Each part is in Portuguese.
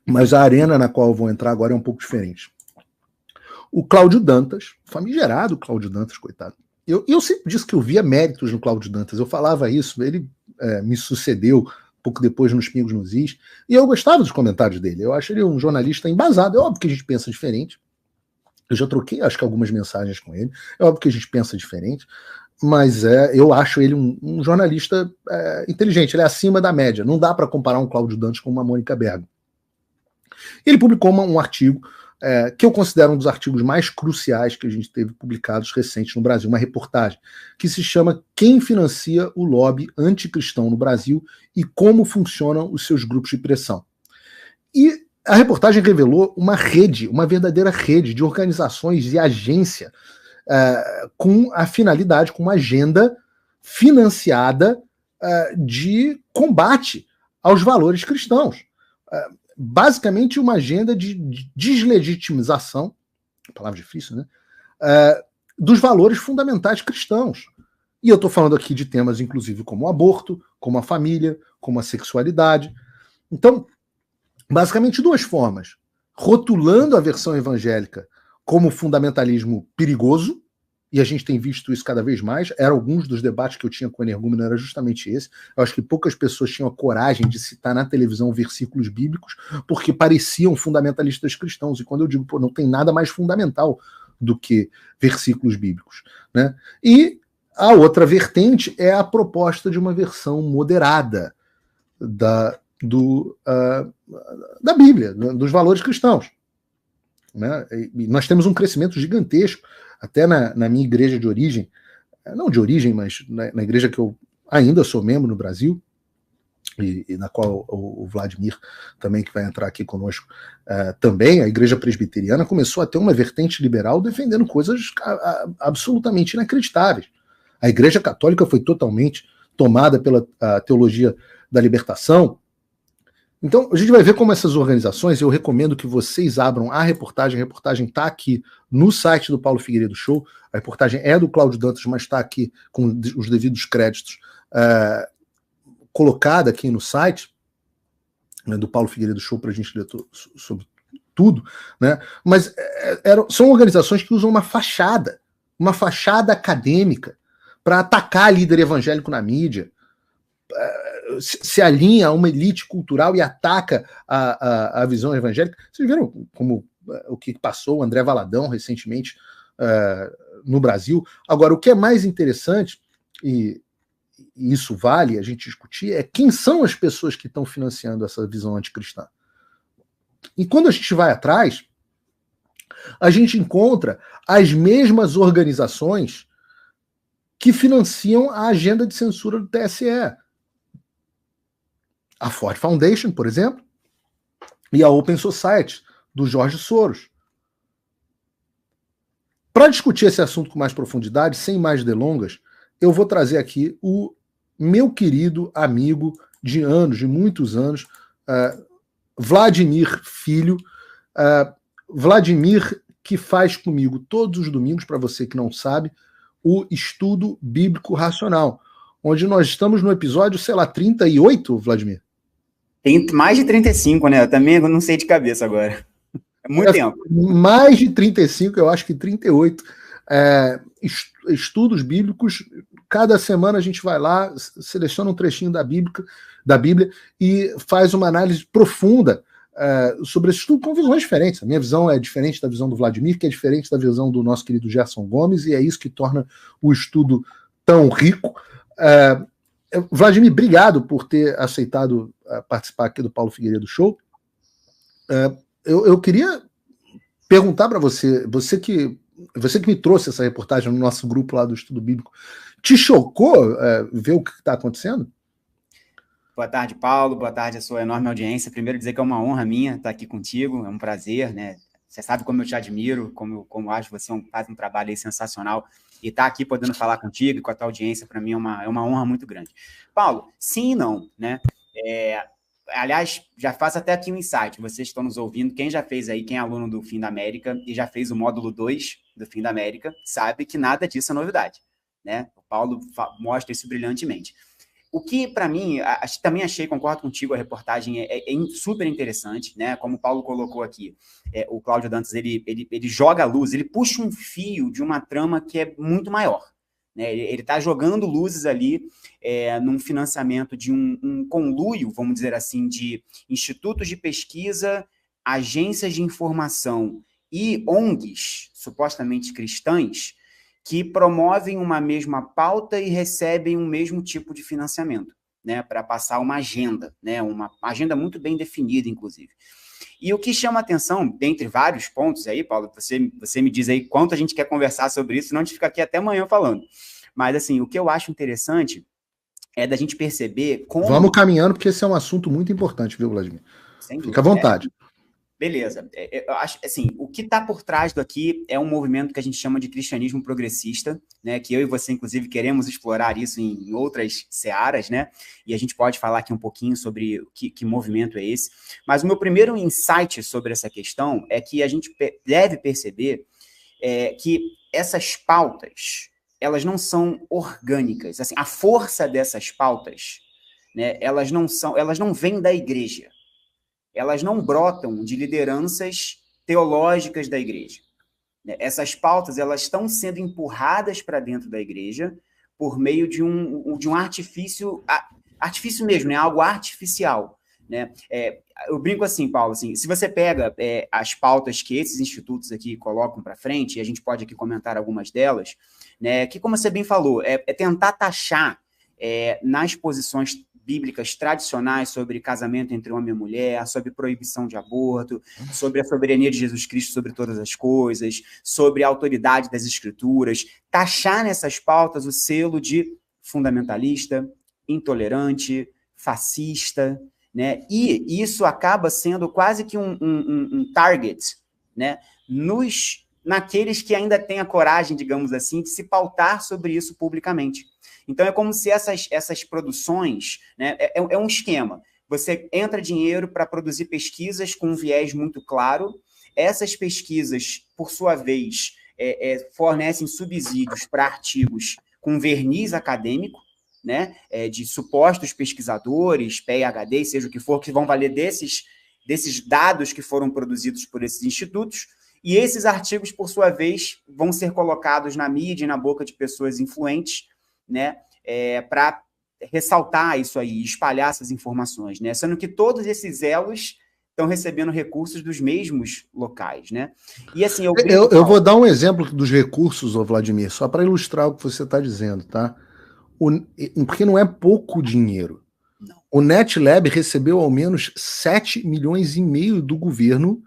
mas a arena na qual eu vou entrar agora é um pouco diferente. O Cláudio Dantas, famigerado Cláudio Dantas, coitado. Eu sempre disse que eu via méritos no Cláudio Dantas, eu falava isso, ele me sucedeu um pouco depois nos Pingos nos Is, e eu gostava dos comentários dele, eu acho ele um jornalista embasado, é óbvio que a gente pensa diferente, eu já troquei, acho que algumas mensagens com ele, é óbvio que a gente pensa diferente, mas eu acho ele um jornalista inteligente, ele é acima da média, não dá para comparar um Cláudio Dantas com uma Mônica Bergamo. Ele publicou um artigo que eu considero um dos artigos mais cruciais que a gente teve publicados recentes no Brasil, uma reportagem que se chama Quem financia o lobby anticristão no Brasil e como funcionam os seus grupos de pressão. E a reportagem revelou uma rede, uma verdadeira rede de organizações e agência com a finalidade, com uma agenda financiada de combate aos valores cristãos. Basicamente uma agenda de deslegitimização, palavra difícil, né? Dos valores fundamentais cristãos. E eu estou falando aqui de temas, inclusive, como o aborto, como a família, como a sexualidade. Então, basicamente duas formas. Rotulando a versão evangélica como fundamentalismo perigoso, e a gente tem visto isso cada vez mais, eram alguns dos debates que eu tinha com o energúmeno, era justamente esse. Eu acho que poucas pessoas tinham a coragem de citar na televisão versículos bíblicos, porque pareciam fundamentalistas cristãos, e quando eu digo, não tem nada mais fundamental do que versículos bíblicos, né? E a outra vertente é a proposta de uma versão moderada da Bíblia, dos valores cristãos, né? E nós temos um crescimento gigantesco, até na minha igreja de origem, não de origem, mas na igreja que eu ainda sou membro no Brasil, e na qual o Vladimir também, que vai entrar aqui conosco, também, a igreja presbiteriana começou a ter uma vertente liberal defendendo coisas absolutamente inacreditáveis. A igreja católica foi totalmente tomada pela teologia da libertação. Então, a gente vai ver como essas organizações, eu recomendo que vocês abram a reportagem está aqui no site do Paulo Figueiredo Show, a reportagem é do Cláudio Dantas, mas está aqui com os devidos créditos, colocada aqui no site, né, do Paulo Figueiredo Show, para a gente ler sobre tudo, né? Mas são organizações que usam uma fachada acadêmica para atacar líder evangélico na mídia, se alinha a uma elite cultural e ataca a visão evangélica. Vocês viram como o que passou o André Valadão recentemente no Brasil? Agora, o que é mais interessante, e isso vale a gente discutir, é quem são as pessoas que estão financiando essa visão anticristã. E quando a gente vai atrás, a gente encontra as mesmas organizações que financiam a agenda de censura do TSE. A Ford Foundation, por exemplo, e a Open Society, do Jorge Soros. Para discutir esse assunto com mais profundidade, sem mais delongas, eu vou trazer aqui o meu querido amigo de anos, de muitos anos, Vladimir Filho. Vladimir, que faz comigo todos os domingos, para você que não sabe, o Estudo Bíblico Racional, onde nós estamos no episódio, 38, Vladimir? Tem mais de 35, né? Eu também não sei de cabeça agora. É muito tempo. Mais de 35, eu acho que 38. Estudos bíblicos. Cada semana a gente vai lá, seleciona um trechinho da Bíblia e faz uma análise profunda sobre esse estudo com visões diferentes. A minha visão é diferente da visão do Vladimir, que é diferente da visão do nosso querido Gerson Gomes, e é isso que torna o estudo tão rico. Vladimir, obrigado por ter aceitado participar aqui do Paulo Figueiredo Show. Eu queria perguntar para você que me trouxe essa reportagem no nosso grupo lá do Estudo Bíblico, te chocou ver o que está acontecendo? Boa tarde, Paulo. Boa tarde, a sua enorme audiência. Primeiro dizer que é uma honra minha estar aqui contigo, é um prazer, né? Você sabe como eu te admiro, como eu acho que você faz um trabalho aí sensacional, e estar aqui podendo falar contigo e com a tua audiência, para mim, é uma honra muito grande. Paulo, sim e não, né? Aliás, já faço até aqui um insight, vocês estão nos ouvindo, quem já fez aí, quem é aluno do Fim da América e já fez o módulo 2 do Fim da América, sabe que nada disso é novidade, né? O Paulo mostra isso brilhantemente. O que, para mim, também achei, concordo contigo, a reportagem é super interessante, né? Como o Paulo colocou aqui, o Cláudio Dantas, ele joga a luz, ele puxa um fio de uma trama que é muito maior, né? Ele está jogando luzes ali num financiamento de um conluio, vamos dizer assim, de institutos de pesquisa, agências de informação e ONGs, supostamente cristãs, que promovem uma mesma pauta e recebem um mesmo tipo de financiamento, né, para passar uma agenda, né, uma agenda muito bem definida, inclusive. E o que chama atenção, dentre vários pontos aí, Paulo, você me diz aí quanto a gente quer conversar sobre isso, senão a gente fica aqui até amanhã falando. Mas, assim, o que eu acho interessante é da gente perceber como... Vamos caminhando, porque esse é um assunto muito importante, viu, Vladimir? Sem dúvida. Fica à vontade. Beleza. Eu acho, assim, o que está por trás do aqui é um movimento que a gente chama de cristianismo progressista, né, que eu e você, inclusive, queremos explorar isso em outras searas, né, e a gente pode falar aqui um pouquinho sobre que movimento é esse. Mas o meu primeiro insight sobre essa questão é que a gente deve perceber que essas pautas, elas não são orgânicas. Assim, a força dessas pautas, né, elas não vêm da igreja. Elas não brotam de lideranças teológicas da igreja. Essas pautas, elas estão sendo empurradas para dentro da igreja por meio de um artifício mesmo, né? Algo artificial, né? Eu brinco assim, Paulo, assim, se você pega as pautas que esses institutos aqui colocam para frente, e a gente pode aqui comentar algumas delas, né? Que, como você bem falou, é tentar taxar nas posições bíblicas tradicionais sobre casamento entre homem e mulher, sobre proibição de aborto, sobre a soberania de Jesus Cristo sobre todas as coisas, sobre a autoridade das escrituras, taxar nessas pautas o selo de fundamentalista, intolerante, fascista, né? E isso acaba sendo quase que um target, né? Naqueles que ainda têm a coragem, digamos assim, de se pautar sobre isso publicamente. Então, é como se essas produções, né, é um esquema. Você entra dinheiro para produzir pesquisas com um viés muito claro. Essas pesquisas, por sua vez, fornecem subsídios para artigos com verniz acadêmico, né, de supostos pesquisadores, PhD, seja o que for, que vão valer desses dados que foram produzidos por esses institutos. E esses artigos, por sua vez, vão ser colocados na mídia e na boca de pessoas influentes, né, para ressaltar isso aí, espalhar essas informações, né, sendo que todos esses elos estão recebendo recursos dos mesmos locais, né? E assim, eu vou dar um exemplo dos recursos, Vladimir, só para ilustrar o que você está dizendo, tá? Porque não é pouco dinheiro. Não. O NetLab recebeu ao menos 7,5 milhões do governo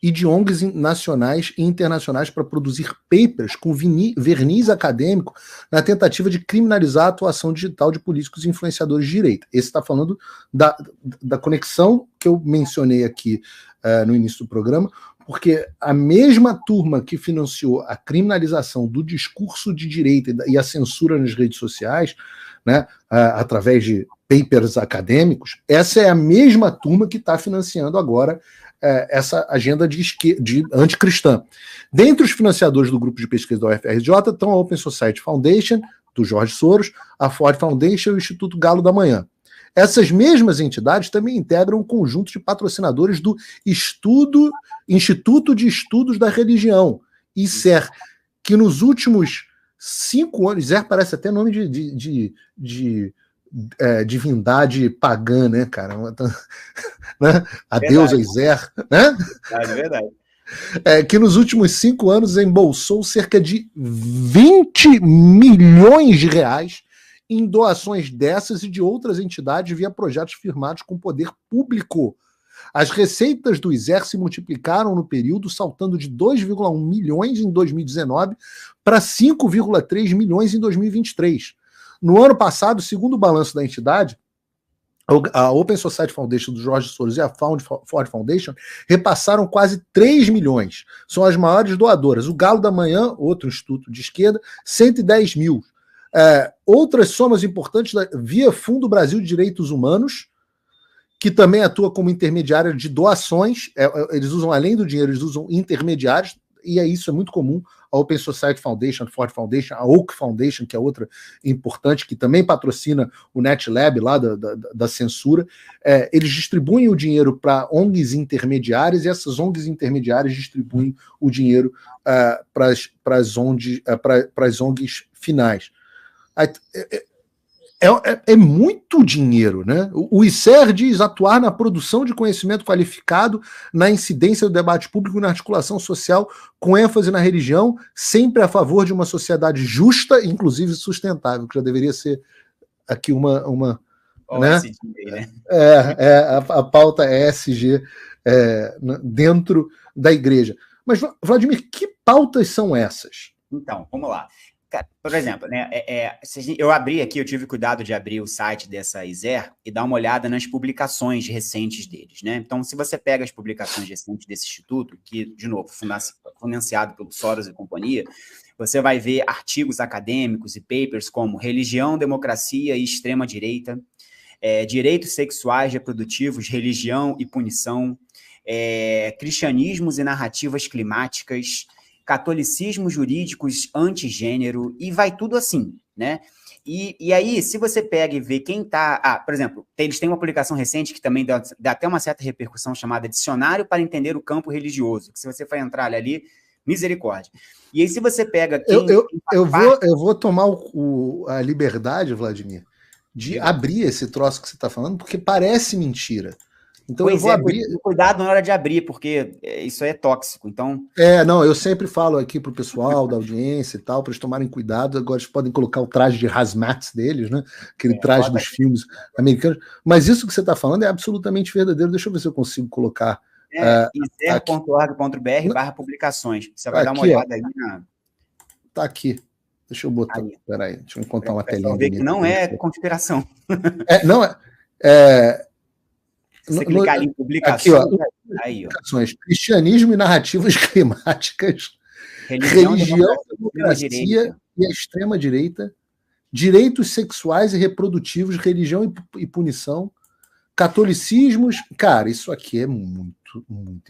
e de ONGs nacionais e internacionais para produzir papers com verniz acadêmico na tentativa de criminalizar a atuação digital de políticos e influenciadores de direita. Esse está falando da conexão que eu mencionei aqui no início do programa, porque a mesma turma que financiou a criminalização do discurso de direita e a censura nas redes sociais, né, através de papers acadêmicos, essa é a mesma turma que está financiando agora essa agenda de anticristã. Dentre os financiadores do grupo de pesquisa da UFRJ estão a Open Society Foundation, do Jorge Soros, a Ford Foundation e o Instituto Galo da Manhã. Essas mesmas entidades também integram um conjunto de patrocinadores do Instituto de Estudos da Religião, ICER, que nos últimos 5 anos, ICER parece até nome de divindade pagã, né, cara? Né? A deusa Iser, né? É verdade. Que nos últimos 5 anos embolsou cerca de 20 milhões de reais em doações dessas e de outras entidades via projetos firmados com poder público. As receitas do ISER se multiplicaram no período, saltando de 2,1 milhões em 2019 para 5,3 milhões em 2023. No ano passado, segundo o balanço da entidade, a Open Society Foundation do Jorge Soros e a Ford Foundation repassaram quase 3 milhões. São as maiores doadoras. O Galo da Manhã, outro instituto de esquerda, 110 mil. Outras somas importantes via Fundo Brasil de Direitos Humanos, que também atua como intermediária de doações. Eles usam, além do dinheiro, eles usam intermediários e isso é muito comum, a Open Society Foundation, a Ford Foundation, a Oak Foundation, que é outra importante, que também patrocina o NetLab lá da censura, eles distribuem o dinheiro para ONGs intermediárias, e essas ONGs intermediárias distribuem o dinheiro para as ONGs finais. É muito dinheiro, né? O ICER diz atuar na produção de conhecimento qualificado, na incidência do debate público e na articulação social, com ênfase na religião, sempre a favor de uma sociedade justa, inclusive sustentável, que já deveria ser aqui uma né? A pauta ESG dentro da igreja. Mas, Vladimir, que pautas são essas? Então, vamos lá. Por exemplo, né, eu abri aqui, eu tive cuidado de abrir o site dessa ISER e dar uma olhada nas publicações recentes deles, né? Então, se você pega as publicações recentes desse instituto, que, de novo, financiado pelo Soros e companhia, você vai ver artigos acadêmicos e papers como Religião, Democracia e Extrema-Direita, Direitos Sexuais Reprodutivos, Religião e Punição, Cristianismos e Narrativas Climáticas, catolicismo jurídicos antigênero, e vai tudo assim, né? E aí, se você pega e vê quem está... por exemplo, eles têm uma publicação recente que também dá até uma certa repercussão, chamada Dicionário para Entender o Campo Religioso, que se você for entrar ali, misericórdia. E aí, se você pega... Eu vou tomar a liberdade, Vladimir, de abrir esse troço que você está falando, porque parece mentira. Então eu vou abrir. Cuidado na hora de abrir, porque isso é tóxico. Então. Eu sempre falo aqui pro pessoal da audiência e tal, para eles tomarem cuidado. Agora eles podem colocar o traje de hazmat deles, né? Aquele traje dos filmes americanos. Mas isso que você está falando é absolutamente verdadeiro. Deixa eu ver se eu consigo colocar. iser.org.br/publicações. Você vai dar uma olhada aí na. Tá aqui. Deixa eu botar. Peraí, deixa eu encontrar uma telinha. Ver que não é conspiração. Não é. Se você clicar ali em publicações, aqui, ó, cristianismo e narrativas climáticas, religião, democracia e a extrema-direita, direitos sexuais e reprodutivos, religião e punição, catolicismos. Cara, isso aqui é muito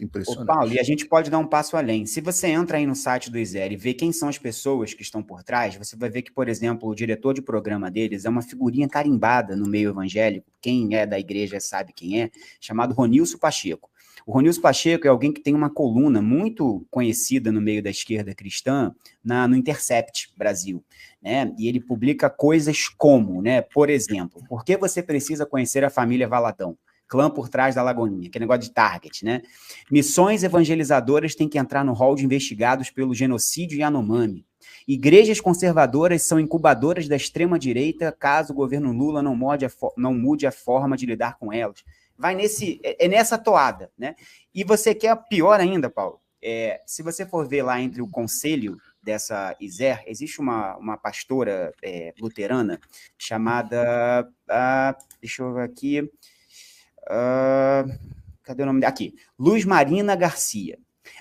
impressionante. Paulo, e a gente pode dar um passo além. Se você entra aí no site do ISER e vê quem são as pessoas que estão por trás, você vai ver que, por exemplo, o diretor de programa deles é uma figurinha carimbada no meio evangélico, quem é da igreja sabe quem é, chamado Ronilson Pacheco. O Ronilson Pacheco é alguém que tem uma coluna muito conhecida no meio da esquerda cristã no Intercept Brasil, né? E ele publica coisas como, né? Por exemplo, por que você precisa conhecer a família Valadão? Clã por trás da Lagoinha, que é negócio de target, né? Missões evangelizadoras têm que entrar no rol de investigados pelo genocídio Yanomami. Igrejas conservadoras são incubadoras da extrema-direita caso o governo Lula não mude a forma de lidar com elas. Vai nessa toada, né? E você quer pior ainda, Paulo, se você for ver lá entre o conselho dessa ISER, existe uma pastora luterana chamada... deixa eu ver aqui... cadê o nome dela? Aqui. Luz Marina Garcia.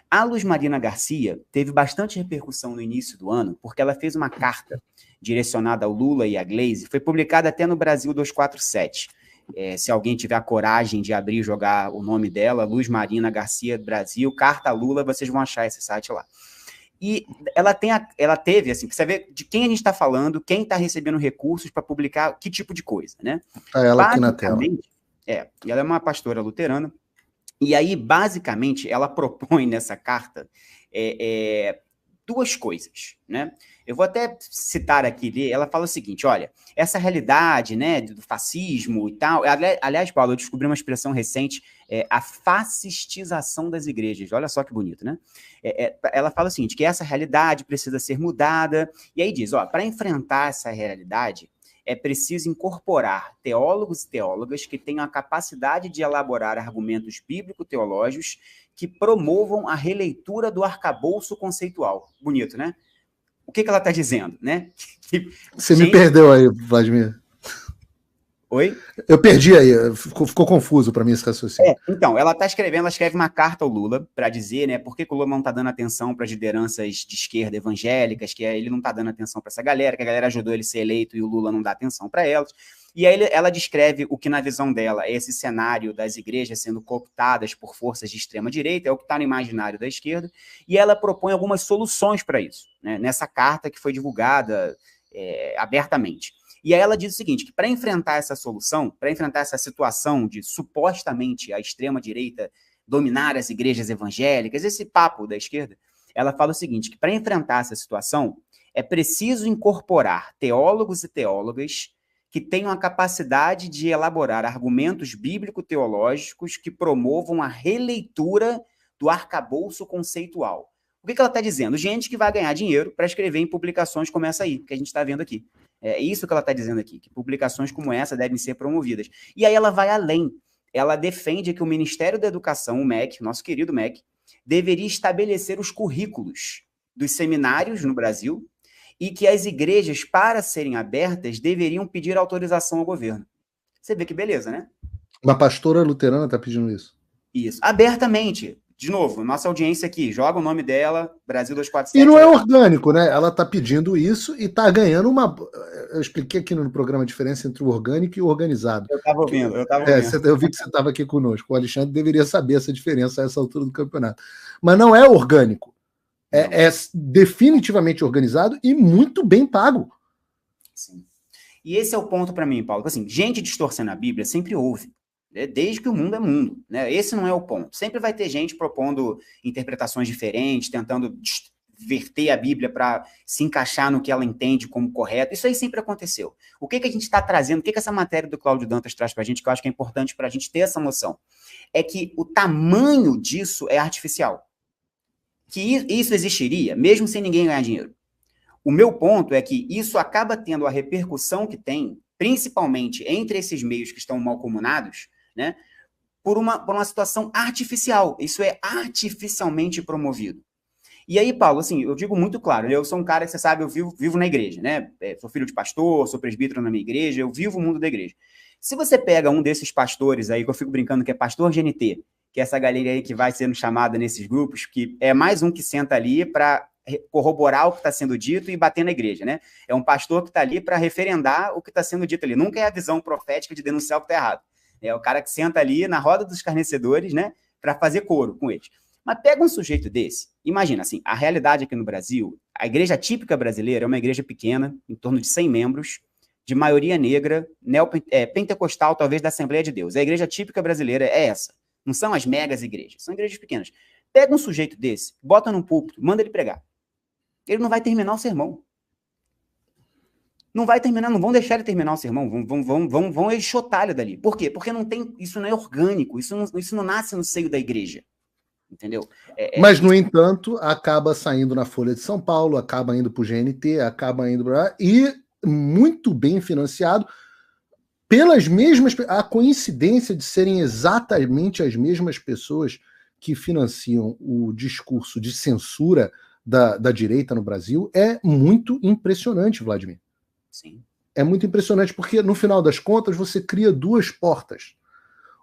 A Luz Marina Garcia teve bastante repercussão no início do ano, porque ela fez uma carta direcionada ao Lula e à Gleisi, foi publicada até no Brasil 247. Se alguém tiver a coragem de abrir e jogar o nome dela, Luz Marina Garcia Brasil, Carta a Lula, vocês vão achar esse site lá. E ela teve, assim, pra você ver de quem a gente está falando, quem está recebendo recursos para publicar que tipo de coisa, né? Ela aqui na tela. E ela é uma pastora luterana, e aí, basicamente, ela propõe nessa carta duas coisas, né? Eu vou até citar aqui, ela fala o seguinte, olha, essa realidade, né, do fascismo e tal, aliás, Paulo, eu descobri uma expressão recente, a fascistização das igrejas, olha só que bonito, né? Ela fala o seguinte, que essa realidade precisa ser mudada, e aí diz, ó, para enfrentar essa realidade, é preciso incorporar teólogos e teólogas que tenham a capacidade de elaborar argumentos bíblico-teológicos que promovam a releitura do arcabouço conceitual. Bonito, né? O que ela está dizendo, né? Você me perdeu aí, Vladimir. Oi? Eu perdi aí, ficou confuso para mim esse raciocínio. Então, ela escreve uma carta ao Lula para dizer, né, por que o Lula não está dando atenção para as lideranças de esquerda evangélicas, que ele não está dando atenção para essa galera, que a galera ajudou ele a ser eleito e o Lula não dá atenção para elas. E aí ela descreve o que, na visão dela, é esse cenário das igrejas sendo cooptadas por forças de extrema-direita, é o que está no imaginário da esquerda, e ela propõe algumas soluções para isso, né, nessa carta que foi divulgada abertamente. E aí ela diz o seguinte, que para enfrentar essa solução, para enfrentar essa situação de supostamente a extrema-direita dominar as igrejas evangélicas, esse papo da esquerda, ela fala o seguinte, que para enfrentar essa situação, é preciso incorporar teólogos e teólogas que tenham a capacidade de elaborar argumentos bíblico-teológicos que promovam a releitura do arcabouço conceitual. O que ela está dizendo? Gente que vai ganhar dinheiro para escrever em publicações como essa aí, que a gente está vendo aqui. É isso que ela está dizendo aqui, que publicações como essa devem ser promovidas. E aí ela vai além. Ela defende que o Ministério da Educação, o MEC, nosso querido MEC, deveria estabelecer os currículos dos seminários no Brasil e que as igrejas, para serem abertas, deveriam pedir autorização ao governo. Você vê que beleza, né? Uma pastora luterana está pedindo isso. Isso, abertamente. De novo, nossa audiência aqui, joga o nome dela, Brasil 247. E não é orgânico, né? Ela está pedindo isso e está ganhando uma... Eu expliquei aqui no programa a diferença entre o orgânico e o organizado. Eu estava ouvindo. Eu vi que você estava aqui conosco. O Alexandre deveria saber essa diferença a essa altura do campeonato. Mas não é orgânico. É definitivamente organizado e muito bem pago. Sim. E esse é o ponto para mim, Paulo. Assim, gente distorcendo a Bíblia sempre houve. Desde que o mundo é mundo, né? Esse não é o ponto. Sempre vai ter gente propondo interpretações diferentes, tentando verter a Bíblia para se encaixar no que ela entende como correto. Isso aí sempre aconteceu. O que a gente está trazendo, o que essa matéria do Cláudio Dantas traz para a gente, que eu acho que é importante para a gente ter essa noção, é que o tamanho disso é artificial. Que isso existiria, mesmo sem ninguém ganhar dinheiro. O meu ponto é que isso acaba tendo a repercussão que tem, principalmente entre esses meios que estão malcomunados, né, por uma situação artificial. Isso é artificialmente promovido. E aí, Paulo, assim, eu digo muito claro, eu sou um cara que, você sabe, eu vivo na igreja, né? Sou filho de pastor, sou presbítero na minha igreja, eu vivo o mundo da igreja. Se você pega um desses pastores aí, que eu fico brincando que é pastor GNT, que é essa galera aí que vai sendo chamada nesses grupos, que é mais um que senta ali para corroborar o que está sendo dito e bater na igreja, né? É um pastor que está ali para referendar o que está sendo dito ali. Nunca é a visão profética de denunciar o que está errado. É o cara que senta ali na roda dos escarnecedores, né, para fazer coro com eles. Mas pega um sujeito desse, imagina assim, a realidade aqui no Brasil, a igreja típica brasileira é uma igreja pequena, em torno de 100 membros, de maioria negra, pentecostal, talvez da Assembleia de Deus. A igreja típica brasileira é essa. Não são as megas igrejas, são igrejas pequenas. Pega um sujeito desse, bota num púlpito, manda ele pregar. Ele não vai terminar o sermão. Não vai terminar, não vão deixar ele terminar o sermão, vão enxotar ele dali. Por quê? Porque isso não é orgânico, isso não nasce no seio da igreja. Entendeu? Mas, no entanto, acaba saindo na Folha de São Paulo, acaba indo para o GNT, acaba indo para... E muito bem financiado pelas mesmas... A coincidência de serem exatamente as mesmas pessoas que financiam o discurso de censura da direita no Brasil é muito impressionante, Vladimir. Sim. É muito impressionante, porque no final das contas você cria duas portas.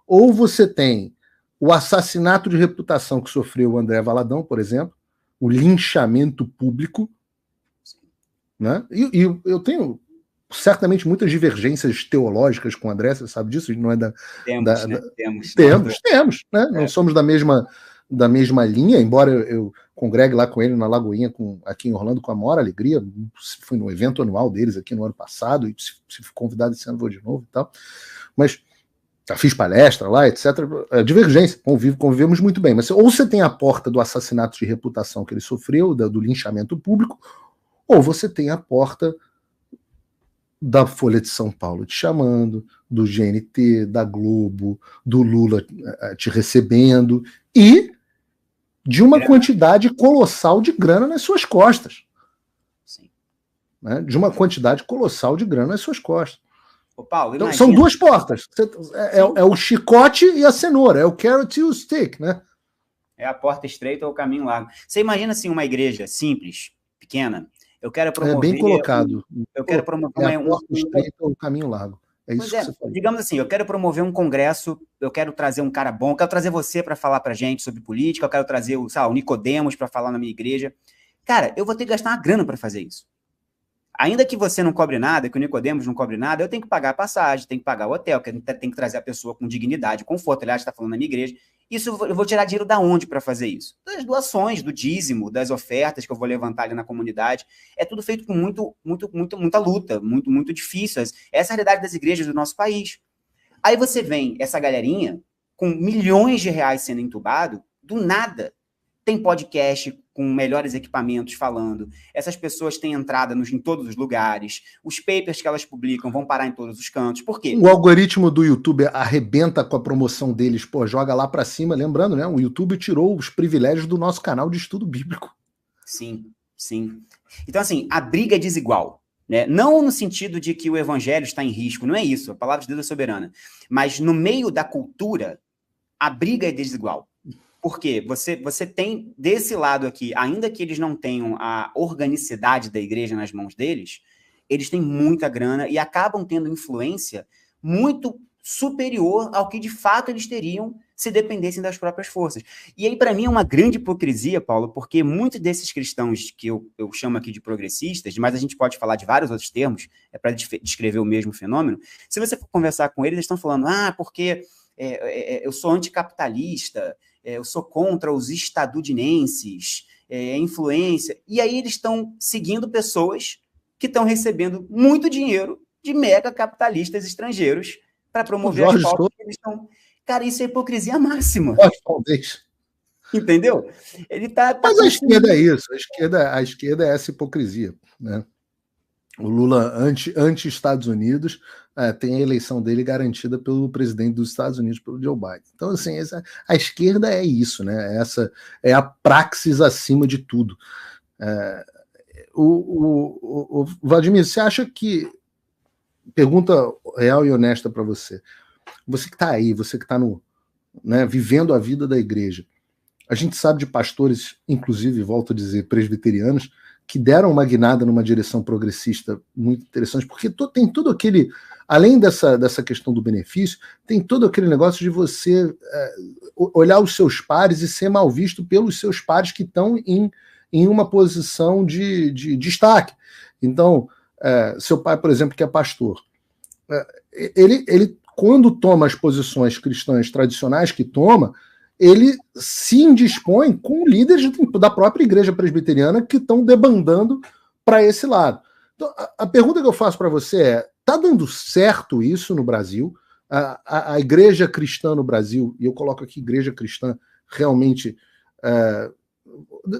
Ou você tem o assassinato de reputação que sofreu o André Valadão, por exemplo, o linchamento público, né? E eu tenho certamente muitas divergências teológicas com o André, você sabe disso? Não é Temos, né? Não somos da mesma linha, embora eu congregue lá com ele na Lagoinha, aqui em Orlando, com a maior alegria. Fui no evento anual deles aqui no ano passado, e se convidado esse ano vou de novo e tal. Mas fiz palestra lá, etc. Divergência, convivemos muito bem. Mas ou você tem a porta do assassinato de reputação que ele sofreu, do linchamento público, ou você tem a porta da Folha de São Paulo te chamando, do GNT, da Globo, do Lula te recebendo, e de uma quantidade colossal de grana nas suas costas. Sim. Né? De uma quantidade colossal de grana nas suas costas. Ô, Paulo, então, são duas portas. É o chicote e a cenoura, é o carrot e o stick, né? É a porta estreita ou o caminho largo. Você imagina assim uma igreja simples, pequena. Eu quero promover... É bem colocado. Eu quero promover a porta estreita ou o caminho largo. É isso que você falou. Digamos assim, eu quero promover um congresso, eu quero trazer um cara bom, eu quero trazer você para falar pra gente sobre política, eu quero trazer o Nicodemos para falar na minha igreja. Cara, eu vou ter que gastar uma grana para fazer isso. Ainda que você não cobre nada, que o Nicodemos não cobre nada, eu tenho que pagar a passagem, tenho que pagar o hotel, que tem que trazer a pessoa com dignidade, conforto. Aliás, está falando na minha igreja. Isso eu vou tirar dinheiro da onde para fazer isso? Das doações, do dízimo, das ofertas que eu vou levantar ali na comunidade. É tudo feito com muita luta, muito difícil. Essa é a realidade das igrejas do nosso país. Aí você vem, essa galerinha, com milhões de reais sendo entubado, do nada. Tem podcast com melhores equipamentos falando. Essas pessoas têm entrada em todos os lugares. Os papers que elas publicam vão parar em todos os cantos. Por quê? O algoritmo do YouTube arrebenta com a promoção deles, pô, joga lá para cima. Lembrando, né? O YouTube tirou os privilégios do nosso canal de estudo bíblico. Sim, sim. Então, assim, a briga é desigual. Né? Não no sentido de que o evangelho está em risco, não é isso. A palavra de Deus é soberana. Mas no meio da cultura, a briga é desigual. Porque você tem, desse lado aqui, ainda que eles não tenham a organicidade da igreja nas mãos deles, eles têm muita grana e acabam tendo influência muito superior ao que, de fato, eles teriam se dependessem das próprias forças. E aí, para mim, é uma grande hipocrisia, Paulo, porque muitos desses cristãos que eu chamo aqui de progressistas, mas a gente pode falar de vários outros termos, é para descrever o mesmo fenômeno, se você for conversar com eles estão falando, porque eu sou anticapitalista, eu sou contra os estadunidenses, influência. E aí eles estão seguindo pessoas que estão recebendo muito dinheiro de mega capitalistas estrangeiros para promover as pautas que eles estão... Cara, isso é hipocrisia máxima. Talvez. Entendeu? Ele tá Mas a esquerda é isso. A esquerda é essa hipocrisia, né? O Lula, anti-Estados Unidos, tem a eleição dele garantida pelo presidente dos Estados Unidos, pelo Joe Biden. Então, assim, a esquerda é isso, né? Essa é a praxis acima de tudo. O Vladimir, você acha que... Pergunta real e honesta para você. Você que está aí, você que está vivendo a vida da igreja. A gente sabe de pastores, inclusive, volto a dizer, presbiterianos, que deram uma guinada numa direção progressista muito interessante, porque tem todo aquele, além dessa questão do benefício, tem todo aquele negócio de você olhar os seus pares e ser mal visto pelos seus pares que estão em uma posição de destaque. Então, seu pai, por exemplo, que é pastor, ele quando toma as posições cristãs tradicionais que toma, ele se indispõe com líderes da própria igreja presbiteriana que estão debandando para esse lado. Então, a pergunta que eu faço para você é, está dando certo isso no Brasil? A igreja cristã no Brasil, e eu coloco aqui igreja cristã, realmente,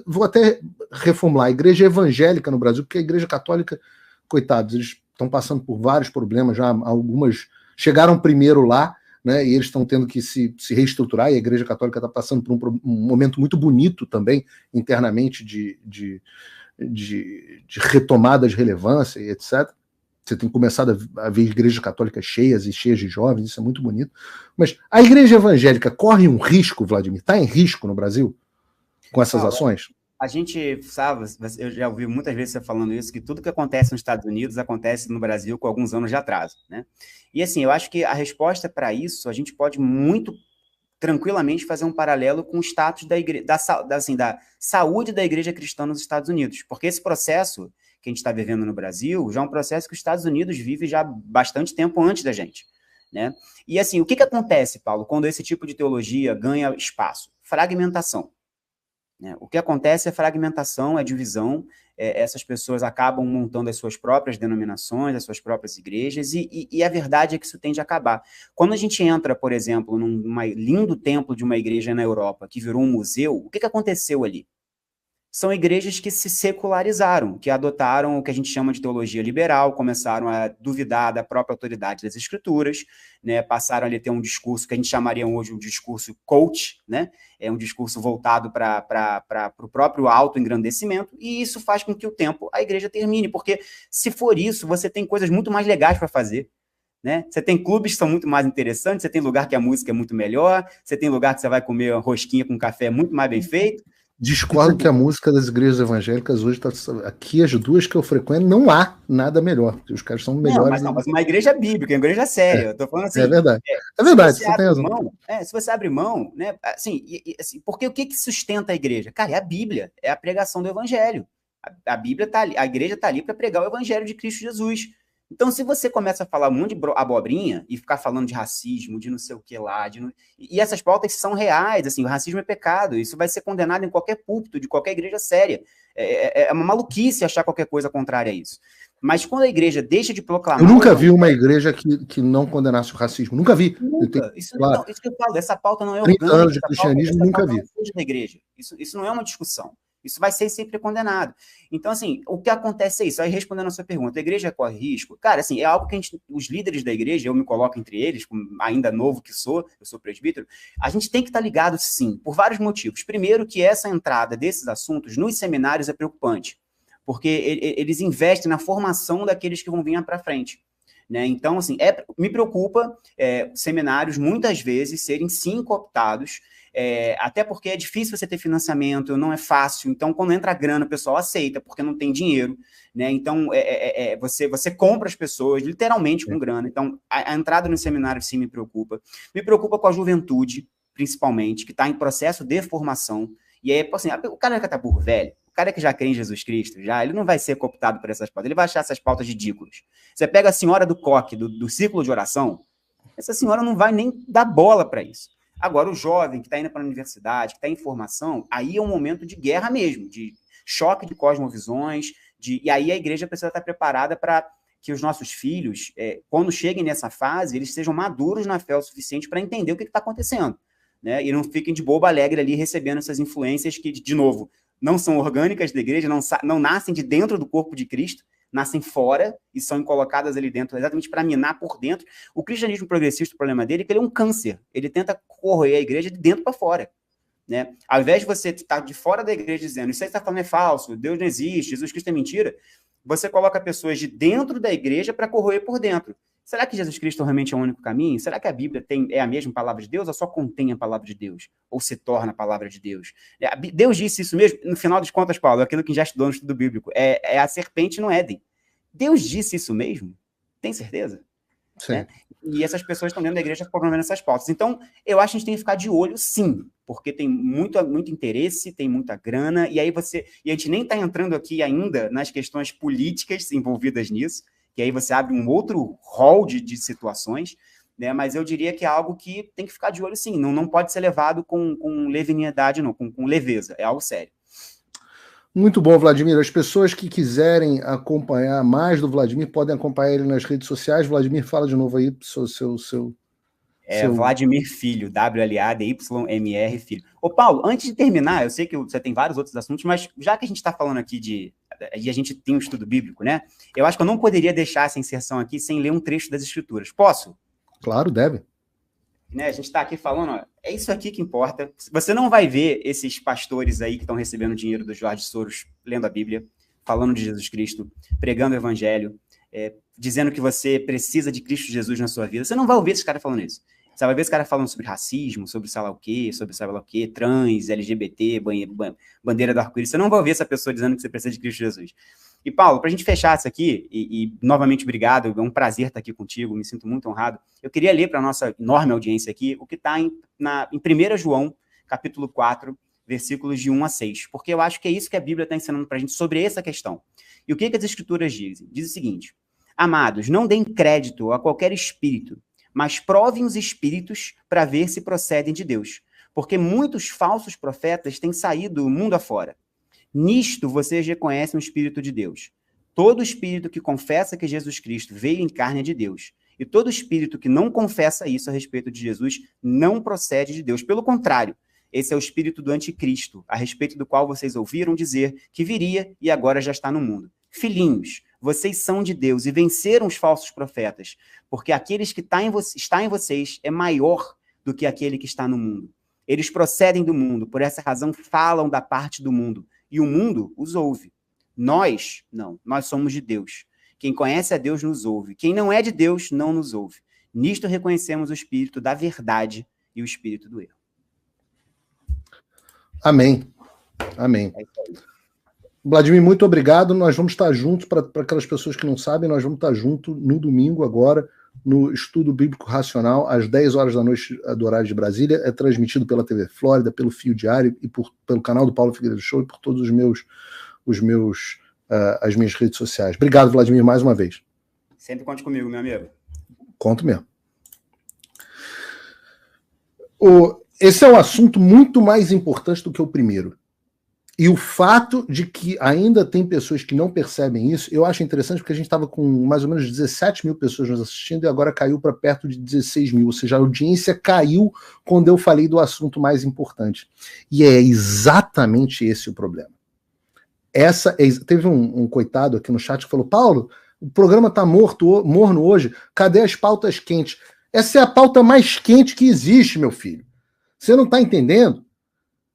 vou até reformular, a igreja evangélica no Brasil, porque a igreja católica, coitados, eles estão passando por vários problemas, já algumas chegaram primeiro lá, né, e eles estão tendo que se reestruturar, e a Igreja Católica está passando por um momento muito bonito também, internamente, de retomada de relevância e etc. Você tem começado a ver igrejas católicas cheias e cheias de jovens, isso é muito bonito. Mas a igreja evangélica corre um risco, Vladimir? Está em risco no Brasil com essas ações? A gente sabe, eu já ouvi muitas vezes você falando isso, que tudo que acontece nos Estados Unidos acontece no Brasil com alguns anos de atraso, né? E assim, eu acho que a resposta para isso, a gente pode muito tranquilamente fazer um paralelo com o status da saúde da igreja cristã nos Estados Unidos, porque esse processo que a gente está vivendo no Brasil já é um processo que os Estados Unidos vive já há bastante tempo antes da gente, né? E assim, o que acontece, Paulo, quando esse tipo de teologia ganha espaço? Fragmentação. O que acontece é fragmentação, é divisão, essas pessoas acabam montando as suas próprias denominações, as suas próprias igrejas, e a verdade é que isso tende a acabar. Quando a gente entra, por exemplo, num lindo templo de uma igreja na Europa, que virou um museu, o que aconteceu ali? São igrejas que se secularizaram, que adotaram o que a gente chama de teologia liberal, começaram a duvidar da própria autoridade das escrituras, né, passaram a ter um discurso que a gente chamaria hoje um discurso coach, né, é um discurso voltado para o próprio autoengrandecimento, e isso faz com que o tempo a igreja termine, porque se for isso, você tem coisas muito mais legais para fazer. Né? Você tem clubes que são muito mais interessantes, você tem lugar que a música é muito melhor, você tem lugar que você vai comer uma rosquinha com café muito mais bem feito. Discordo que a música das igrejas evangélicas hoje está... Aqui, as duas que eu frequento, não há nada melhor. Os caras são melhores. Mas uma igreja bíblica, uma igreja séria. Eu tô falando assim... É verdade. É verdade, você tem razão. Se você abre mão, né? Assim, porque o que sustenta a igreja? Cara, é a Bíblia, é a pregação do evangelho. A Bíblia tá ali, a igreja está ali para pregar o evangelho de Cristo Jesus. Então, se você começa a falar um monte de abobrinha e ficar falando de racismo, de não sei o que lá, e essas pautas são reais, assim, o racismo é pecado, isso vai ser condenado em qualquer púlpito, de qualquer igreja séria. É uma maluquice achar qualquer coisa contrária a isso. Mas quando a igreja deixa de proclamar... Eu nunca vi uma igreja que não condenasse o racismo. Nunca vi. Nunca. Isso que eu falo, essa pauta não é 30 orgânica. anos de cristianismo, nunca vi. Não da igreja. Isso não é uma discussão. Isso vai ser sempre condenado. Então, assim, o que acontece é isso. Aí, respondendo a sua pergunta, a igreja corre risco? Cara, assim, é algo que os líderes da igreja, eu me coloco entre eles, ainda novo que sou, eu sou presbítero, a gente tem que estar ligado, sim, por vários motivos. Primeiro, que essa entrada desses assuntos nos seminários é preocupante, porque eles investem na formação daqueles que vão vir para frente. Né? Então, assim, me preocupa seminários, muitas vezes, serem, sim, cooptados, até porque é difícil você ter financiamento, não é fácil. Então, quando entra a grana, o pessoal aceita, porque não tem dinheiro. Né? Então, você compra as pessoas, literalmente, com grana. Então, a entrada no seminário, sim, me preocupa. Me preocupa com a juventude, principalmente, que está em processo de formação. E aí, assim, o cara que está burro velho, o cara que já crê em Jesus Cristo, ele não vai ser cooptado por essas pautas, ele vai achar essas pautas ridículas. Você pega a senhora do coque, do círculo de oração, essa senhora não vai nem dar bola para isso. Agora, o jovem que está indo para a universidade, que está em formação, aí é um momento de guerra mesmo, de choque de cosmovisões, e aí a igreja precisa estar preparada para que os nossos filhos, quando cheguem nessa fase, eles sejam maduros na fé o suficiente para entender o que está acontecendo. Né? E não fiquem de boba alegre ali recebendo essas influências que, de novo, não são orgânicas da igreja, não nascem de dentro do corpo de Cristo, nascem fora e são colocadas ali dentro, exatamente para minar por dentro. O cristianismo progressista, o problema dele é que ele é um câncer. Ele tenta corroer a igreja de dentro para fora. Né? Ao invés de você estar de fora da igreja dizendo isso aí que está falando é falso, Deus não existe, Jesus Cristo é mentira, você coloca pessoas de dentro da igreja para corroer por dentro. Será que Jesus Cristo realmente é o único caminho? Será que a Bíblia é a mesma palavra de Deus ou só contém a palavra de Deus? Ou se torna a palavra de Deus? Deus disse isso mesmo, no final das contas, Paulo, aquilo que já estudou no estudo bíblico, é a serpente no Éden. Deus disse isso mesmo? Tem certeza? Sim. Né? E essas pessoas estão dentro da igreja promovendo essas pautas. Então, eu acho que a gente tem que ficar de olho, sim, porque tem muito interesse, tem muita grana, e aí e a gente nem está entrando aqui ainda nas questões políticas envolvidas nisso, que aí você abre um outro rol de situações, né? Mas eu diria que é algo que tem que ficar de olho, sim. Não pode ser levado com leviandade, não, com leveza. É algo sério. Muito bom, Vladimir. As pessoas que quiserem acompanhar mais do Vladimir podem acompanhar ele nas redes sociais. Vladimir, fala de novo aí seu... Vladimir Filho, WLADYMR Filho. Ô, Paulo, antes de terminar, eu sei que você tem vários outros assuntos, mas já que a gente está falando aqui e a gente tem um estudo bíblico, né? Eu acho que eu não poderia deixar essa inserção aqui sem ler um trecho das Escrituras. Posso? Claro, deve. Né, a gente está aqui falando, ó, é isso aqui que importa. Você não vai ver esses pastores aí que estão recebendo dinheiro do Jorge Soros lendo a Bíblia, falando de Jesus Cristo, pregando o evangelho, dizendo que você precisa de Cristo Jesus na sua vida. Você não vai ouvir esses caras falando isso. Você vai ver esse cara falando sobre racismo, sobre sei lá o quê, trans, LGBT, bandeira do arco-íris. Você não vai ouvir essa pessoa dizendo que você precisa de Cristo Jesus. E, Paulo, para a gente fechar isso aqui, e novamente obrigado, é um prazer estar aqui contigo, me sinto muito honrado. Eu queria ler para a nossa enorme audiência aqui o que está em 1 João, capítulo 4, versículos de 1 a 6, porque eu acho que é isso que a Bíblia está ensinando para a gente sobre essa questão. E o que as Escrituras dizem? Diz o seguinte: amados, não deem crédito a qualquer espírito, mas provem os espíritos para ver se procedem de Deus, porque muitos falsos profetas têm saído do mundo afora. Nisto vocês reconhecem o Espírito de Deus. Todo espírito que confessa que Jesus Cristo veio em carne é de Deus. E todo espírito que não confessa isso a respeito de Jesus não procede de Deus. Pelo contrário, esse é o espírito do anticristo, a respeito do qual vocês ouviram dizer que viria e agora já está no mundo. Filhinhos, vocês são de Deus e venceram os falsos profetas, porque aqueles que está em vocês é maior do que aquele que está no mundo. Eles procedem do mundo, por essa razão falam da parte do mundo, e o mundo os ouve. Nós, não, nós somos de Deus. Quem conhece a Deus nos ouve. Quem não é de Deus não nos ouve. Nisto reconhecemos o espírito da verdade e o espírito do erro. Amém. Amém. Vladimir, muito obrigado. Nós vamos estar juntos, para aquelas pessoas que não sabem, nós vamos estar juntos no domingo agora, no Estudo Bíblico Racional, às 10 horas da noite do horário de Brasília. É transmitido pela TV Flórida, pelo Fio Diário e pelo canal do Paulo Figueiredo Show e por todos os meus as minhas redes sociais. Obrigado, Vladimir, mais uma vez. Sempre conte comigo, meu amigo. Conto mesmo. Esse é um assunto muito mais importante do que o primeiro. E o fato de que ainda tem pessoas que não percebem isso, eu acho interessante, porque a gente estava com mais ou menos 17 mil pessoas nos assistindo e agora caiu para perto de 16 mil. Ou seja, a audiência caiu quando eu falei do assunto mais importante. E é exatamente esse o problema. Teve um coitado aqui no chat que falou: Paulo, o programa está morno hoje, cadê as pautas quentes? Essa é a pauta mais quente que existe, meu filho. Você não está entendendo?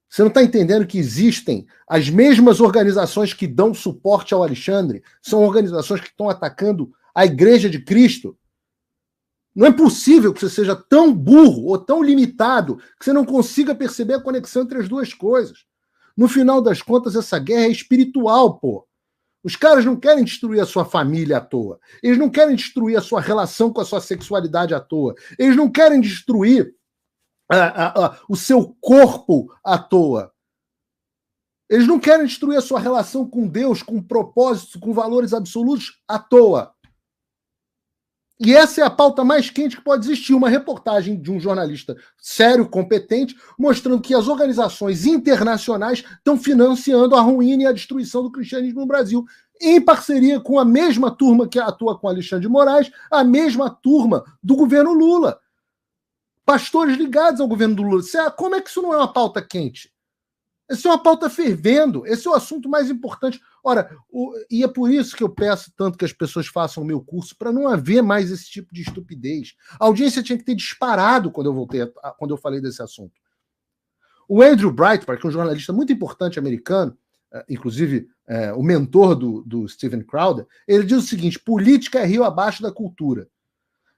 Você não está entendendo que existem as mesmas organizações que dão suporte ao Alexandre, são organizações que estão atacando a Igreja de Cristo? Não é possível que você seja tão burro ou tão limitado que você não consiga perceber a conexão entre as duas coisas. No final das contas, essa guerra é espiritual, pô. Os caras não querem destruir a sua família à toa. Eles não querem destruir a sua relação com a sua sexualidade à toa. Eles não querem destruir o seu corpo à toa. Eles não querem destruir a sua relação com Deus, com propósitos, com valores absolutos à toa. E essa é a pauta mais quente que pode existir. Uma reportagem de um jornalista sério, competente, mostrando que as organizações internacionais estão financiando a ruína e a destruição do cristianismo no Brasil, em parceria com a mesma turma que atua com Alexandre de Moraes, a mesma turma do governo Lula. Pastores ligados ao governo do Lula. Como é que isso não é uma pauta quente? Essa é uma pauta fervendo. Esse é o assunto mais importante. Ora, e é por isso que eu peço tanto que as pessoas façam o meu curso, para não haver mais esse tipo de estupidez. A audiência tinha que ter disparado quando eu falei desse assunto. O Andrew Breitbart, que é um jornalista muito importante americano, inclusive o mentor do Steven Crowder, ele diz o seguinte: política é rio abaixo da cultura.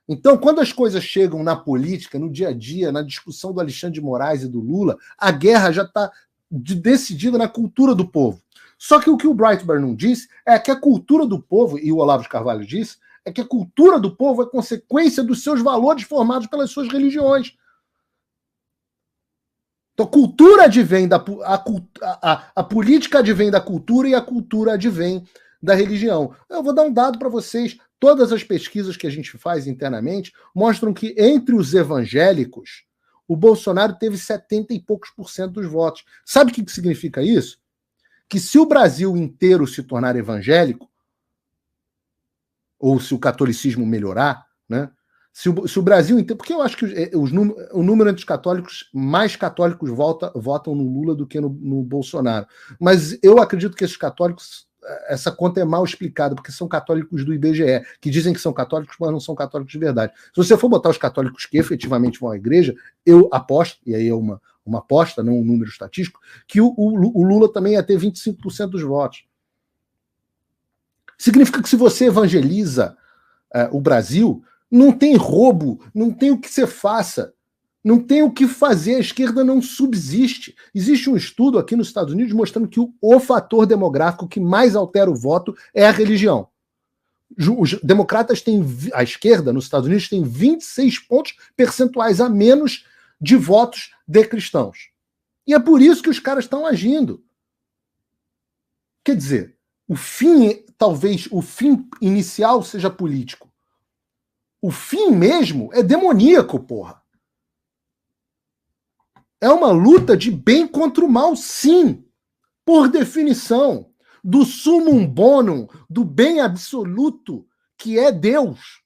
Então, quando as coisas chegam na política, no dia a dia, na discussão do Alexandre de Moraes e do Lula, a guerra já está decidida na cultura do povo. Só que o que o Breitbart não disse é que a cultura do povo, e o Olavo de Carvalho disse, é que a cultura do povo é consequência dos seus valores formados pelas suas religiões. Então, a cultura advém a política advém da cultura e a cultura advém da religião. Eu vou dar um dado para vocês. Todas as pesquisas que a gente faz internamente mostram que entre os evangélicos, o Bolsonaro teve 70 e poucos % dos votos. Sabe o que significa isso? Que se o Brasil inteiro se tornar evangélico, ou se o catolicismo melhorar, né? Se o Brasil inteiro... Porque eu acho que o número entre os católicos, mais católicos votam no Lula do que no Bolsonaro. Mas eu acredito que esses católicos... Essa conta é mal explicada, porque são católicos do IBGE, que dizem que são católicos, mas não são católicos de verdade. Se você for botar os católicos que efetivamente vão à igreja, eu aposto, e aí é uma aposta, não um número estatístico, que o Lula também ia ter 25% dos votos. Significa que se você evangeliza o Brasil, não tem roubo, não tem o que você faça, não tem o que fazer, a esquerda não subsiste. Existe um estudo aqui nos Estados Unidos mostrando que o fator demográfico que mais altera o voto é a religião. Os democratas têm, a esquerda nos Estados Unidos tem 26 pontos percentuais a menos de votos de cristãos. E é por isso que os caras estão agindo. Quer dizer, talvez o fim inicial seja político. O fim mesmo é demoníaco, porra. É uma luta de bem contra o mal, sim. Por definição. Do sumum bonum, do bem absoluto, que é Deus.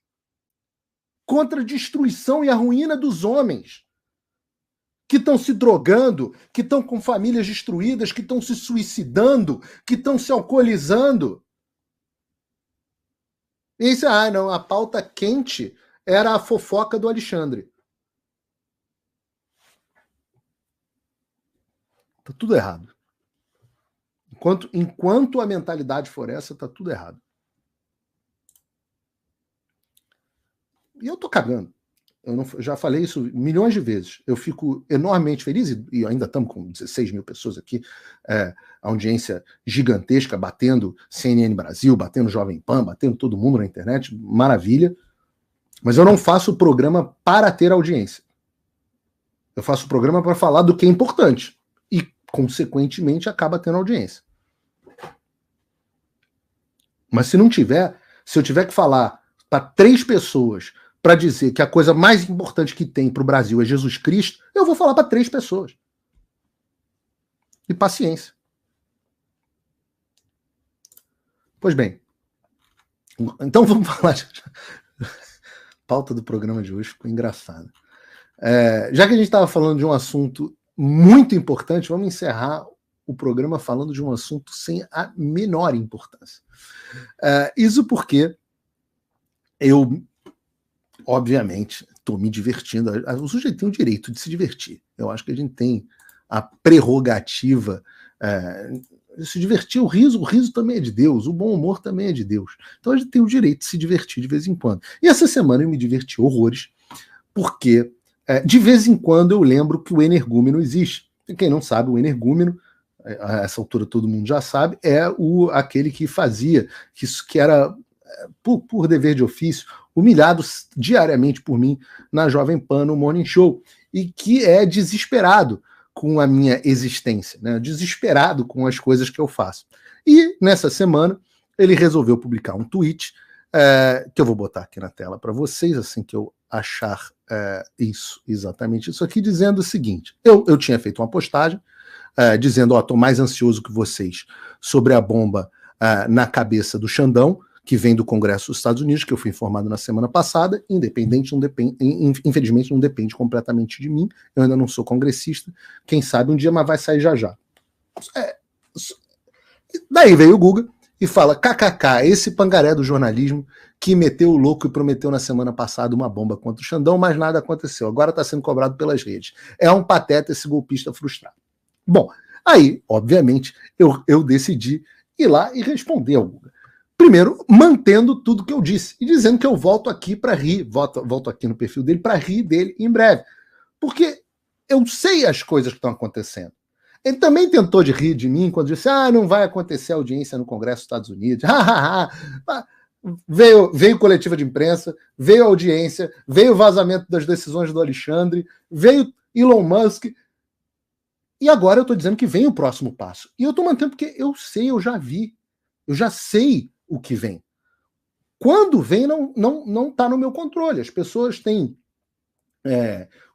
Contra a destruição e a ruína dos homens. Que estão se drogando, que estão com famílias destruídas, que estão se suicidando, que estão se alcoolizando. E isso, não, a pauta quente era a fofoca do Alexandre. Tá tudo errado. Enquanto a mentalidade for essa, tá tudo errado. E eu tô cagando. Já falei isso milhões de vezes. Eu fico enormemente feliz, e ainda estamos com 16 mil pessoas aqui, a audiência gigantesca, batendo CNN Brasil, batendo Jovem Pan, batendo todo mundo na internet, maravilha. Mas eu não faço o programa para ter audiência. Eu faço o programa para falar do que é importante. E, consequentemente, acaba tendo audiência. Mas se eu tiver que falar para 3 pessoas para dizer que a coisa mais importante que tem para o Brasil é Jesus Cristo, eu vou falar para 3 pessoas. E paciência. Pois bem, então vamos falar. Pauta do programa de hoje ficou engraçada. Já que a gente estava falando de um assunto muito importante, vamos encerrar o programa falando de um assunto sem a menor importância. Isso porque eu, obviamente, estou me divertindo. O sujeito tem o direito de se divertir. Eu acho que a gente tem a prerrogativa de se divertir. O riso também é de Deus, o bom humor também é de Deus. Então a gente tem o direito de se divertir de vez em quando. E essa semana eu me diverti horrores, porque de vez em quando eu lembro que o energúmeno existe. E quem não sabe, o energúmeno, a essa altura todo mundo já sabe, é aquele que fazia, que era, por dever de ofício, humilhado diariamente por mim na Jovem Pan, no Morning Show, e que é desesperado com a minha existência, né? Desesperado com as coisas que eu faço. E nessa semana ele resolveu publicar um tweet que eu vou botar aqui na tela para vocês, assim que eu achar exatamente isso aqui, dizendo o seguinte: eu tinha feito uma postagem dizendo, estou mais ansioso que vocês sobre a bomba na cabeça do Xandão, que vem do Congresso dos Estados Unidos, que eu fui informado na semana passada. Infelizmente não depende completamente de mim, eu ainda não sou congressista, quem sabe um dia, mas vai sair já já. Daí veio o Guga e fala, kkk, esse pangaré do jornalismo que meteu o louco e prometeu na semana passada uma bomba contra o Xandão, mas nada aconteceu, agora está sendo cobrado pelas redes. É um pateta esse golpista frustrado. Bom, aí, obviamente, eu decidi ir lá e responder ao Guga. Primeiro, mantendo tudo que eu disse e dizendo que eu volto aqui para rir, volto aqui no perfil dele para rir dele em breve. Porque eu sei as coisas que estão acontecendo. Ele também tentou de rir de mim quando disse, não vai acontecer audiência no Congresso dos Estados Unidos. Veio coletiva de imprensa, veio audiência, veio vazamento das decisões do Alexandre, veio Elon Musk. E agora eu estou dizendo que vem o próximo passo. E eu estou mantendo porque eu sei, eu já vi. Eu já sei o que vem. Quando vem, não está no meu controle. As pessoas têm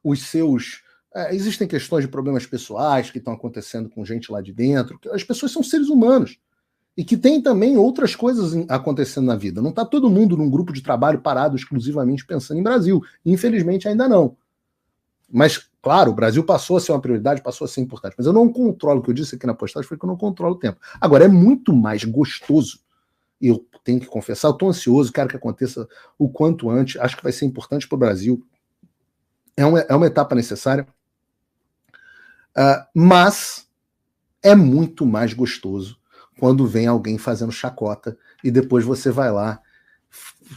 os seus... existem questões de problemas pessoais que estão acontecendo com gente lá de dentro. As pessoas são seres humanos. E que tem também outras coisas acontecendo na vida. Não está todo mundo num grupo de trabalho parado exclusivamente pensando em Brasil. Infelizmente ainda não. Mas, claro, o Brasil passou a ser uma prioridade, passou a ser importante. Mas eu não controlo, o que eu disse aqui na postagem foi que eu não controlo o tempo. Agora, é muito mais gostoso, e eu tenho que confessar, eu estou ansioso, quero que aconteça o quanto antes, acho que vai ser importante para o Brasil. É uma etapa necessária, mas é muito mais gostoso quando vem alguém fazendo chacota e depois você vai lá,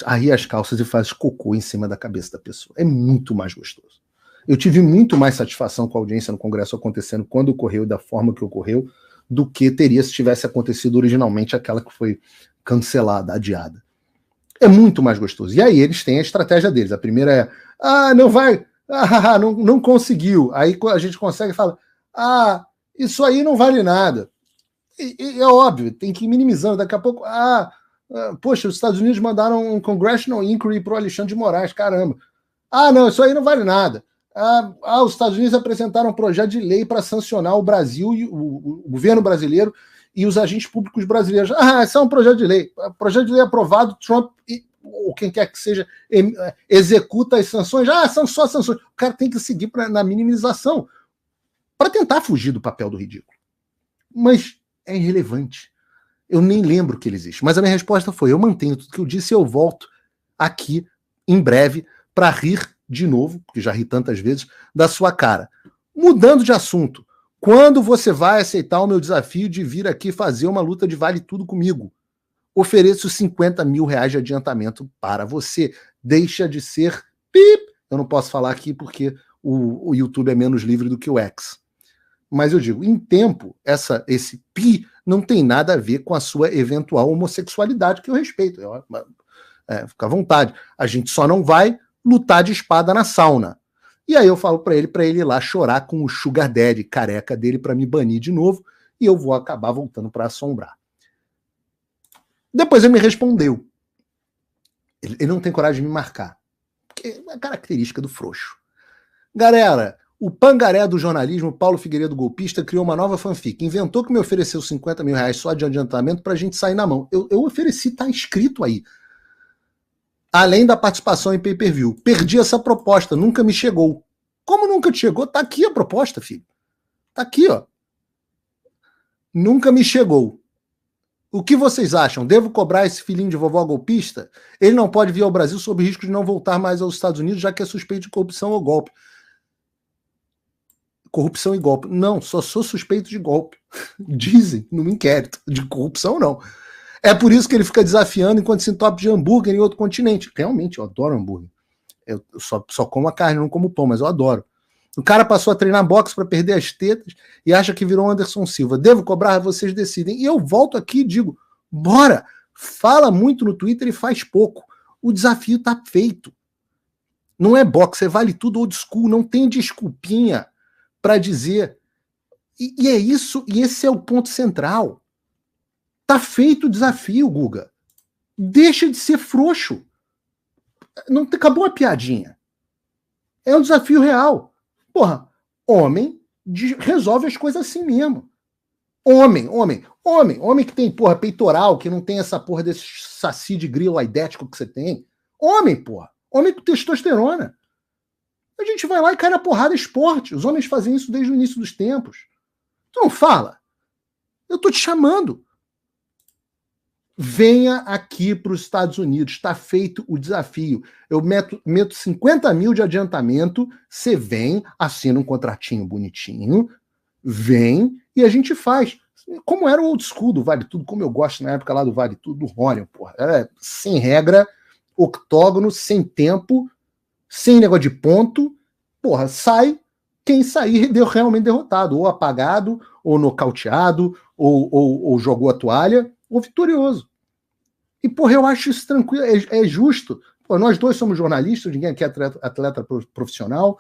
arria as calças e faz cocô em cima da cabeça da pessoa. É muito mais gostoso. Eu tive muito mais satisfação com a audiência no Congresso acontecendo quando ocorreu, da forma que ocorreu, do que teria se tivesse acontecido originalmente aquela que foi cancelada, adiada. É muito mais gostoso. E aí eles têm a estratégia deles. A primeira é, não vai, não conseguiu. Aí a gente consegue e fala, isso aí não vale nada. E é óbvio, tem que ir minimizando. Daqui a pouco, poxa, os Estados Unidos mandaram um Congressional Inquiry para o Alexandre de Moraes, caramba. Não, isso aí não vale nada. Os Estados Unidos apresentaram um projeto de lei para sancionar o Brasil e o governo brasileiro e os agentes públicos brasileiros. Isso é um projeto de lei. Projeto de lei aprovado, Trump ou quem quer que seja executa as sanções. São só sanções. O cara tem que seguir na minimização para tentar fugir do papel do ridículo. Mas é irrelevante. Eu nem lembro que ele existe. Mas a minha resposta foi, eu mantenho tudo que eu disse e eu volto aqui em breve para rir de novo, porque já ri tantas vezes, da sua cara. Mudando de assunto, quando você vai aceitar o meu desafio de vir aqui fazer uma luta de vale tudo comigo? Ofereço 50 mil reais de adiantamento para você. Deixa de ser pip. Eu não posso falar aqui porque o YouTube é menos livre do que o X. Mas eu digo, em tempo, esse pi não tem nada a ver com a sua eventual homossexualidade, que eu respeito. Fica à vontade. A gente só não vai lutar de espada na sauna. E aí eu falo para ele ir lá chorar com o sugar daddy careca dele para me banir de novo, e eu vou acabar voltando para assombrar. Depois ele me respondeu. Ele não tem coragem de me marcar. Porque é a característica do frouxo. Galera, o pangaré do jornalismo, Paulo Figueiredo golpista, criou uma nova fanfic. Inventou que me ofereceu 50 mil reais só de adiantamento pra gente sair na mão. Eu ofereci, tá escrito aí. Além da participação em pay-per-view. Perdi essa proposta, nunca me chegou. Como nunca te chegou? Tá aqui a proposta, filho. Tá aqui, ó. Nunca me chegou. O que vocês acham? Devo cobrar esse filhinho de vovó golpista? Ele não pode vir ao Brasil sob risco de não voltar mais aos Estados Unidos, já que é suspeito de corrupção ou golpe. Corrupção e golpe. Não, só sou suspeito de golpe. Dizem no inquérito. De corrupção, não. É por isso que ele fica desafiando enquanto se entope de hambúrguer em outro continente. Realmente, eu adoro hambúrguer. Eu só como a carne, não como pão, mas eu adoro. O cara passou a treinar boxe para perder as tetas e acha que virou Anderson Silva. Devo cobrar? Vocês decidem. E eu volto aqui e digo, bora! Fala muito no Twitter e faz pouco. O desafio tá feito. Não é boxe, é vale tudo old school. Não tem desculpinha para dizer. E é isso, e esse é o ponto central. Tá feito o desafio, Guga. Deixa de ser frouxo. Não acabou a piadinha. É um desafio real. Porra, homem resolve as coisas assim mesmo. Homem que tem, porra, peitoral, que não tem essa porra desse saci de grilo aidético que você tem. Homem, porra. Homem com testosterona. A gente vai lá e cai na porrada esporte. Os homens fazem isso desde o início dos tempos. Tu não fala? Eu tô te chamando. Venha aqui para os Estados Unidos, está feito o desafio. Eu meto 50 mil de adiantamento, você vem, assina um contratinho bonitinho, vem e a gente faz. Como era o old school do Vale Tudo, como eu gosto na época lá do Vale Tudo, do Rony, porra. Era sem regra, octógono, sem tempo, sem negócio de ponto. Porra, sai, quem sair deu realmente derrotado, ou apagado, ou nocauteado, ou jogou a toalha, ou vitorioso. E, porra, eu acho isso tranquilo, é justo. Pô, nós dois somos jornalistas, ninguém aqui é atleta profissional,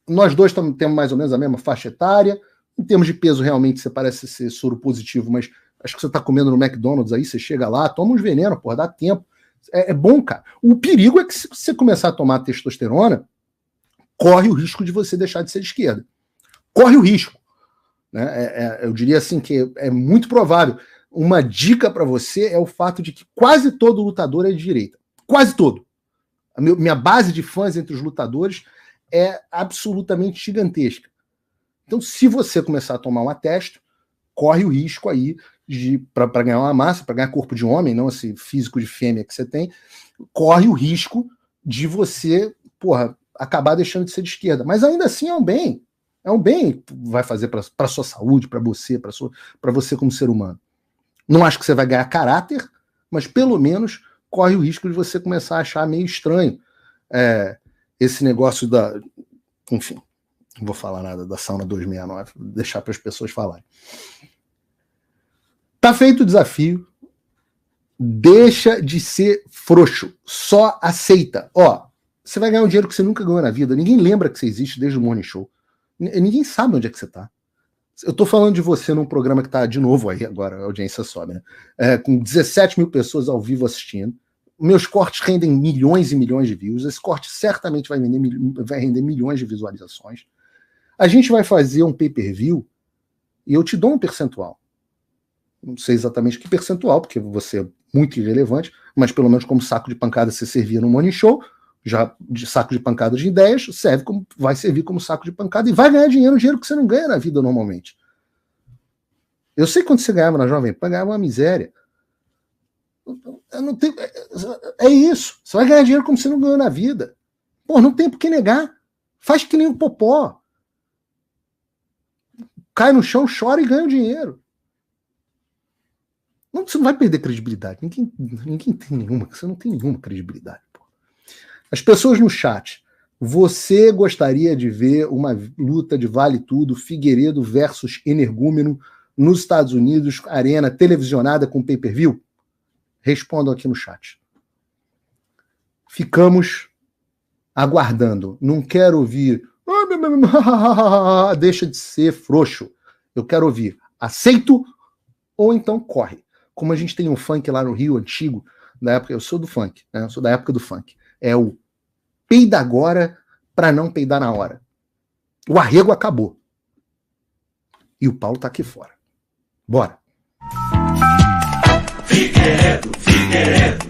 nós dois temos mais ou menos a mesma faixa etária, em termos de peso, realmente, você parece ser soro positivo, mas acho que você tá comendo no McDonald's aí, você chega lá, toma uns venenos, porra, dá tempo. É bom, cara. O perigo é que se você começar a tomar testosterona, corre o risco de você deixar de ser de esquerda. Corre o risco. Né? Eu diria assim que é muito provável. Uma dica para você é o fato de que quase todo lutador é de direita. Quase todo. Minha base de fãs entre os lutadores é absolutamente gigantesca. Então, se você começar a tomar um atesto, corre o risco aí para ganhar uma massa, para ganhar corpo de homem, não esse físico de fêmea que você tem, corre o risco de você, porra, acabar deixando de ser de esquerda. Mas ainda assim é um bem. É um bem que vai fazer para a sua saúde, para você, para você como ser humano. Não acho que você vai ganhar caráter, mas pelo menos corre o risco de você começar a achar meio estranho esse negócio da... Enfim, não vou falar nada da sauna 269, vou deixar para as pessoas falarem. Tá feito o desafio, deixa de ser frouxo, só aceita. Ó, você vai ganhar um dinheiro que você nunca ganhou na vida, ninguém lembra que você existe desde o Morning Show, ninguém sabe onde é que você tá. Eu tô falando de você num programa que tá de novo aí agora, a audiência sobe, né? Com 17 mil pessoas ao vivo assistindo. Meus cortes rendem milhões e milhões de views. Esse corte certamente vai render milhões de visualizações. A gente vai fazer um pay-per-view e eu te dou um percentual. Não sei exatamente que percentual, porque você é muito irrelevante, mas pelo menos como saco de pancada você servia no Morning Show, já de saco de pancada de ideias, vai servir como saco de pancada e vai ganhar dinheiro que você não ganha na vida normalmente. Eu sei quanto você ganhava na Jovem Pan, ganhava uma miséria. Eu não tenho, é isso. Você vai ganhar dinheiro como você não ganhou na vida. Pô, não tem por que negar. Faz que nem o Popó. Cai no chão, chora e ganha o dinheiro. Não, você não vai perder credibilidade. Ninguém tem nenhuma. Você não tem nenhuma credibilidade. Pô. As pessoas no chat, você gostaria de ver uma luta de Vale Tudo, Figueiredo versus Energúmeno nos Estados Unidos, arena televisionada com pay-per-view? Respondam aqui no chat. Ficamos aguardando. Não quero ouvir. Deixa de ser frouxo. Eu quero ouvir. Aceito ou então corre. como a gente tem um funk lá no Rio antigo, da época, eu sou do funk, né? Eu sou da época do funk. É o peida agora para não peidar na hora. O arrego acabou. E o Paulo tá aqui fora. Bora. Figueiredo. Figueiredo.